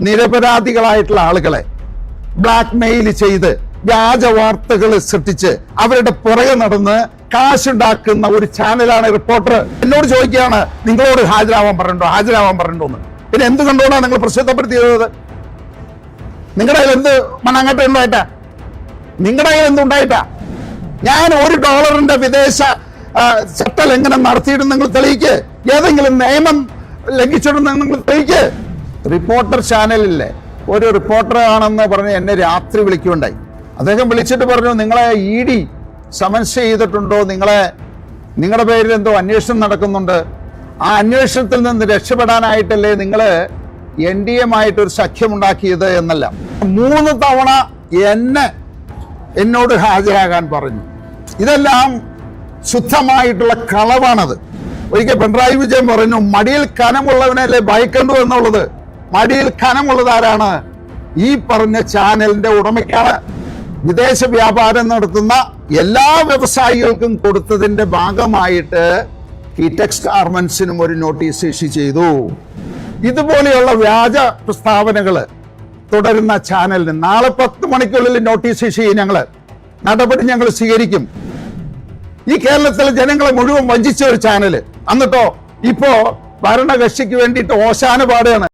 നിരപരാധികളായിട്ടുള്ള ആളുകളെ black mail ചെയ്ത് വ്യാജ വാർത്തകൾ സൃഷ്ടിച്ച് അവരുടെ പുറകെ നടന്ന് കാശുണ്ടാക്കുന്ന ഒരു ചാനലാണ് റിപ്പോർട്ടർ. എന്നോട് ചോദിക്കുകയാണ്, നിങ്ങളോട് ഹാജരാവാൻ പറഞ്ഞിട്ടുണ്ടോ എന്ന്. പിന്നെ എന്ത് കണ്ടുകൊണ്ടാണ് നിങ്ങൾ പ്രസിദ്ധപ്പെടുത്തിയത്? നിങ്ങളുടെ കയ്യിൽ എന്ത് മണ്ണാങ്കട്ട ഉണ്ടായിട്ടാ? നിങ്ങളുടെ കയ്യിൽ എന്തുണ്ടായിട്ടാ? ഞാൻ $1 വിദേശ ചട്ടലംഘനം നടത്തിയിട്ട് നിങ്ങൾ തെളിയിക്ക്. ഏതെങ്കിലും നിയമം ലംഘിച്ചിട്ടുണ്ടെന്ന് നിങ്ങൾ തെളിയിക്ക്. റിപ്പോർട്ടർ ചാനലില്ലേ, ഒരു റിപ്പോർട്ടർ ആണെന്ന് പറഞ്ഞ് എന്നെ രാത്രി വിളിക്കുകയുണ്ടായി. അദ്ദേഹം വിളിച്ചിട്ട് പറഞ്ഞു, നിങ്ങളെ ED സമൻസ് ചെയ്തിട്ടുണ്ടോ, നിങ്ങളുടെ പേരിൽ എന്തോ അന്വേഷണം നടക്കുന്നുണ്ട്, ആ അന്വേഷണത്തിൽ നിന്ന് രക്ഷപ്പെടാനായിട്ടല്ലേ നിങ്ങൾ NDA-മായിട്ടൊരു സഖ്യമുണ്ടാക്കിയത് എന്നല്ല. 3 തവണ എന്നോട് ഹാജരാകാൻ പറഞ്ഞു. ഇതെല്ലാം ശുദ്ധമായിട്ടുള്ള കളവാണത്. ഒരിക്കൽ പിണറായി വിജയൻ പറഞ്ഞു, മടിയിൽ കനമുള്ളവനല്ലേ ഭയക്കണ്ടു എന്നുള്ളത്. മടിയിൽ കനമുള്ളത് ആരാണ്? ഈ പറഞ്ഞ ചാനലിന്റെ ഉടമയ്ക്കാണ്. വിദേശ വ്യാപാരം നടത്തുന്ന എല്ലാ വ്യവസായികൾക്കും കൊടുത്തതിന്റെ ഭാഗമായിട്ട് കിറ്റക്സ് ഗാർമെന്റ്സിനും ഒരു നോട്ടീസ് ഇഷ്യൂ ചെയ്തു. ഇതുപോലെയുള്ള വ്യാജ പ്രസ്താവനകൾ തുടരുന്ന ചാനലിന് നാളെ 10 മണിക്കുള്ളിൽ നോട്ടീസ് ഇഷ്യൂ ചെയ്യും. നടപടി ഞങ്ങൾ സ്വീകരിക്കും. ഈ കേരളത്തിലെ ജനങ്ങളെ മുഴുവൻ വഞ്ചിച്ച ഒരു ചാനല്, എന്നിട്ടോ ഇപ്പോ ഭരണകക്ഷിക്ക് വേണ്ടിയിട്ട് ഓശാന പാടുകയാണ്.